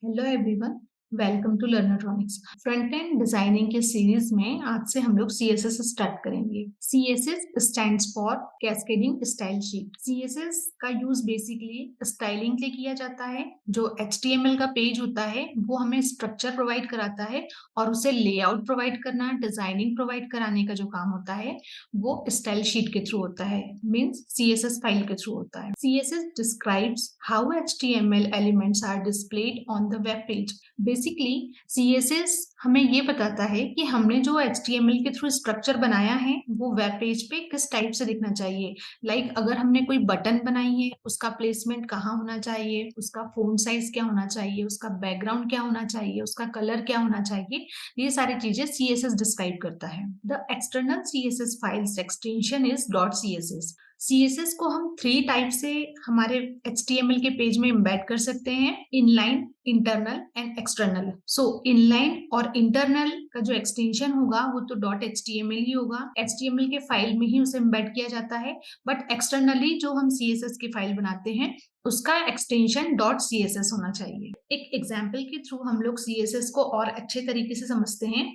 Hello everyone, welcome to Learnertronics. Front end designing के series में आज से हम लोग सीएसएस स्टार्ट करेंगे। CSS stands for cascading style sheet. सीएसएस का यूज बेसिकली स्टाइलिंग के लिए किया जाता है। जो एचटीएमएल का पेज होता है वो हमें स्ट्रक्चर प्रोवाइड कराता है और उसे लेआउट प्रोवाइड करना, डिजाइनिंग प्रोवाइड कराने का जो काम होता है वो स्टाइल शीट के थ्रू होता है, मीन्स सीएसएस फाइल के थ्रू होता है। CSS describes how HTML elements are displayed on the web page. Basically CSS हमें ये बताता है कि हमने जो एचटीएमएल के थ्रू स्ट्रक्चर बनाया है वो वेब पेज पे किस टाइप से दिखना चाहिए। अगर हमने कोई बटन बनाई है, उसका प्लेसमेंट कहाँ होना चाहिए, उसका फोन साइज क्या होना चाहिए, उसका बैकग्राउंड क्या होना चाहिए, उसका कलर क्या होना चाहिए, ये सारी चीजें सीएसएस डिस्क्राइब करता है। The external CSS files extension is dot CSS. CSS को हम 3 टाइप से हमारे एचटीएमएल के पेज में एम्बेड कर सकते हैं: inline, internal and external. So inline और इंटरनल का जो एक्सटेंशन होगा वो तो डॉट एचटीएमएल ही होगा, एचटीएमएल के फाइल में ही उसे एम्बेड किया जाता है। बट एक्सटर्नली जो हम सीएसएस की फाइल बनाते हैं उसका एक्सटेंशन डॉट सीएसएस होना चाहिए। एक एग्जाम्पल के थ्रू हम लोग सीएसएस को और अच्छे तरीके से समझते हैं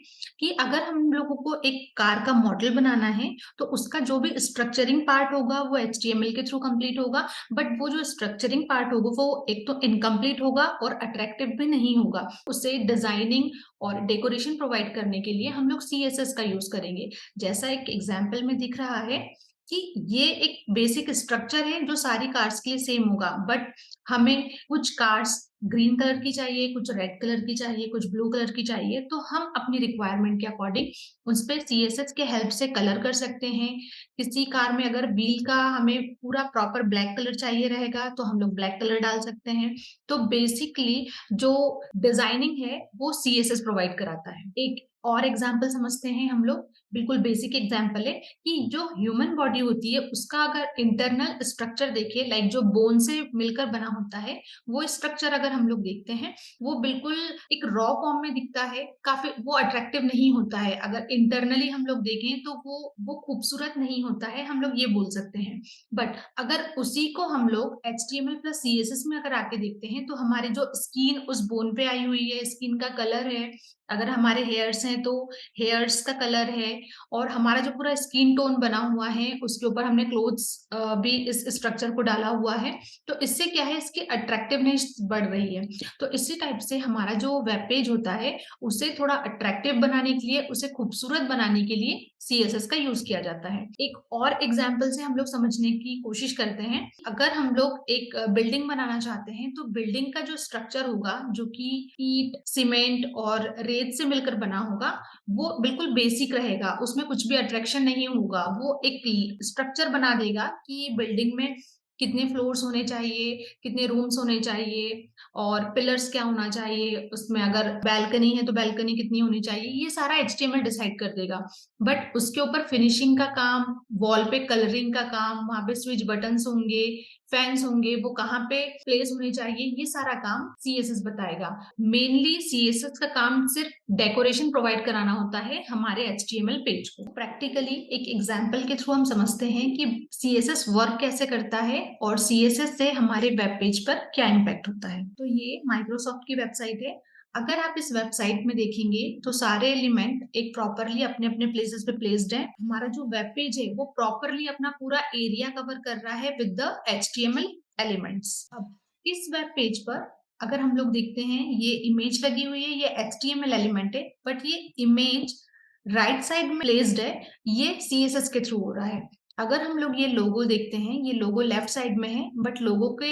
कि अगर हम लोगों को एक कार का मॉडल बनाना है तो उसका जो भी स्ट्रक्चरिंग पार्ट होगा वो एचटीएमएल के थ्रू कंप्लीट होगा। बट वो जो स्ट्रक्चरिंग पार्ट होगा वो एक तो इनकम्प्लीट होगा और अट्रैक्टिव भी नहीं होगा। उसे डिजाइनिंग और डेकोरेशन प्रोवाइड करने के लिए हम लोग सीएसएस का यूज करेंगे। जैसा एक एग्जाम्पल में दिख रहा है कि ये एक बेसिक स्ट्रक्चर है जो सारी कार्स के लिए सेम होगा, बट हमें कुछ कार्स ग्रीन कलर की चाहिए, कुछ रेड कलर की चाहिए, कुछ ब्लू कलर की चाहिए, तो हम अपनी रिक्वायरमेंट के अकॉर्डिंग उस पर सीएसएस के हेल्प से कलर कर सकते हैं। किसी कार में अगर व्हील का हमें पूरा प्रॉपर ब्लैक कलर चाहिए रहेगा तो हम लोग ब्लैक कलर डाल सकते हैं। तो बेसिकली जो डिजाइनिंग है वो सीएसएस प्रोवाइड कराता है। एक और एग्जाम्पल समझते हैं हम लोग। बिल्कुल बेसिक एग्जाम्पल है कि जो ह्यूमन बॉडी होती है उसका अगर इंटरनल स्ट्रक्चर देखिए, जो बोन से मिलकर बना होता है, वो स्ट्रक्चर अगर हम लोग देखते हैं वो बिल्कुल एक रॉ फॉर्म में दिखता है, काफी वो अट्रैक्टिव नहीं होता है। अगर इंटरनली हम लोग देखें तो वो खूबसूरत नहीं होता है, हम लोग ये बोल सकते हैं। बट अगर उसी को हम लोग एचटीएमएल प्लस सीएसएस में अगर आके देखते हैं तो हमारी जो स्किन उस बोन पे आई हुई है, स्किन का कलर है, अगर हमारे हेयर्स हैं तो हेयर्स का कलर है, और हमारा जो पूरा स्किन टोन बना हुआ है उसके ऊपर हमने क्लोथ्स भी इस स्ट्रक्चर को डाला हुआ है, तो इससे क्या है, इसकी अट्रैक्टिवनेस बढ़ रही है। तो इसी टाइप से हमारा जो वेब पेज होता है उसे थोड़ा अट्रैक्टिव बनाने के लिए, उसे खूबसूरत बनाने के लिए सीएसएस का यूज किया जाता है। एक और एग्जाम्पल से हम लोग समझने की कोशिश करते हैं। अगर हम लोग एक बिल्डिंग बनाना चाहते हैं तो बिल्डिंग का जो स्ट्रक्चर होगा, जो कि ईंट, सीमेंट और रेत से मिलकर बना होगा, वो बिल्कुल बेसिक रहेगा, उसमें कुछ भी अट्रैक्शन नहीं होगा। वो एक स्ट्रक्चर बना देगा कि बिल्डिंग में कितने फ्लोर्स होने चाहिए, कितने रूम्स होने चाहिए, और पिलर्स क्या होना चाहिए, उसमें अगर बैल्कनी है तो बैल्कनी कितनी होनी चाहिए, ये सारा एचटीएमएल डिसाइड कर देगा। बट उसके ऊपर फिनिशिंग का काम, वॉल पे कलरिंग का काम, वहां पे स्विच बटन्स होंगे, फैंस होंगे, वो कहाँ पे प्लेस होने चाहिए, ये सारा काम सीएसएस बताएगा। मेनली सीएसएस का काम सिर्फ डेकोरेशन प्रोवाइड कराना होता है हमारे एचटीएमएल पेज को। प्रैक्टिकली एक एग्जांपल के थ्रू हम समझते हैं कि सीएसएस वर्क कैसे करता है और सीएसएस से हमारे वेब पेज पर क्या इम्पैक्ट होता है। तो ये माइक्रोसॉफ्ट की वेबसाइट है। अगर आप इस वेबसाइट में देखेंगे तो सारे एलिमेंट एक प्रॉपरली अपने अपने प्लेसेस पे प्लेस्ड है। हमारा जो वेब पेज है वो प्रॉपरली अपना पूरा एरिया कवर कर रहा है विद द एचटीएमएल एलिमेंट्स। अब इस वेब पेज पर अगर हम लोग देखते हैं, ये इमेज लगी हुई है, ये एचटीएमएल एलिमेंट है, बट ये इमेज राइट साइड में प्लेस्ड है, ये सीएसएस के थ्रू हो रहा है। अगर हम लोग ये लोगो देखते हैं, ये लोगो लेफ्ट साइड में है, बट लोगो के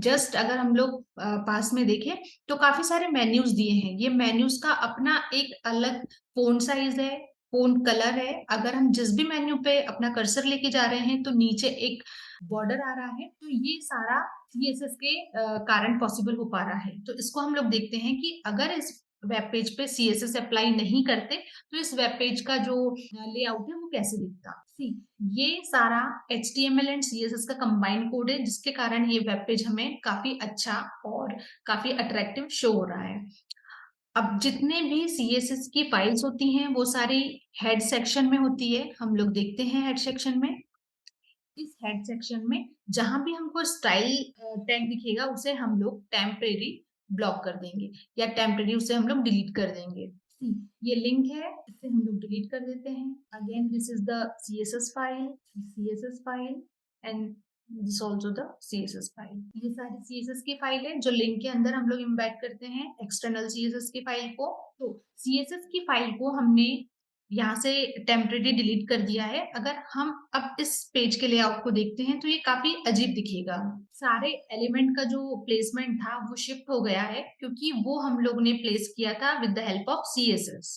जस्ट अगर हम लोग पास में देखें तो काफी सारे मेन्यूज दिए हैं। ये मेन्यूज का अपना एक अलग फोन साइज है, फोन कलर है। अगर हम जिस भी मेन्यू पे अपना कर्सर लेके जा रहे हैं तो नीचे एक बॉर्डर आ रहा है, तो ये सारा सीएसएस के कारण पॉसिबल हो पा रहा है। तो इसको हम लोग देखते हैं कि अगर इस वेब पेज पे सीएसएस अप्लाई नहीं करते तो इस वेब पेज का जो लेआउट है वो कैसे दिखता। सी, ये सारा HTML एंड CSS का कंबाइंड कोड है, जिसके कारण ये वेब पेज हमें काफी अच्छा और काफी अट्रैक्टिव शो हो रहा है। अब जितने भी CSS की फाइल्स होती हैं वो सारी हेड सेक्शन में होती है। हम लोग देखते हैं हेड सेक्शन में, इस हेड सेक्शन में जहां भी हमको स्टाइल टैग दिखेगा उसे हम लोग टेम्परेरी ब्लॉक कर देंगे या टेम्परेरी उसे हम लोग डिलीट कर देंगे। ये लिंक है, इसे हम लोग डिलीट कर देते हैं। Again this is the CSS file and this also the CSS file. ये सारी CSS की फाइल है जो लिंक के अंदर हम लोग इम्बेड करते हैं एक्सटर्नल CSS की फाइल को। तो CSS की फाइल को हमने यहाँ से टेम्परेरी डिलीट कर दिया है। अगर हम अब इस पेज के लेआउट को देखते हैं तो ये काफी अजीब दिखेगा। सारे एलिमेंट का जो प्लेसमेंट था वो शिफ्ट हो गया है क्योंकि वो हम लोग ने प्लेस किया था with the help of CSS।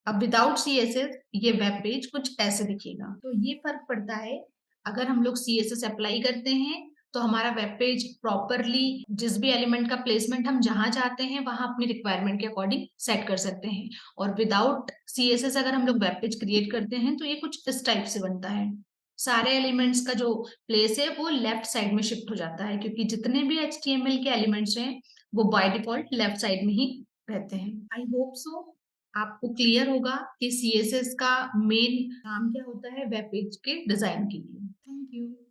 अब विदाउट CSS ये वेब पेज कुछ ऐसे दिखेगा। तो ये फर्क पड़ता है। अगर हम लोग CSS अप्लाई करते हैं तो हमारा वेब पेज प्रॉपरली जिस भी एलिमेंट का प्लेसमेंट हम जहां चाहते हैं वहां अपनी रिक्वायरमेंट के अकॉर्डिंग सेट कर सकते हैं। और विदाउट CSS अगर हम लोग वेब पेज क्रिएट करते हैं तो ये कुछ इस टाइप से बनता है। सारे एलिमेंट्स का जो प्लेस है वो लेफ्ट साइड में शिफ्ट हो जाता है क्योंकि जितने भी HTML के एलिमेंट्स हैं वो बाय डिफॉल्ट लेफ्ट साइड में ही रहते हैं। आई होप सो आपको क्लियर होगा कि CSS का मेन काम क्या होता है वेब पेज के डिजाइन के लिए। Thank you.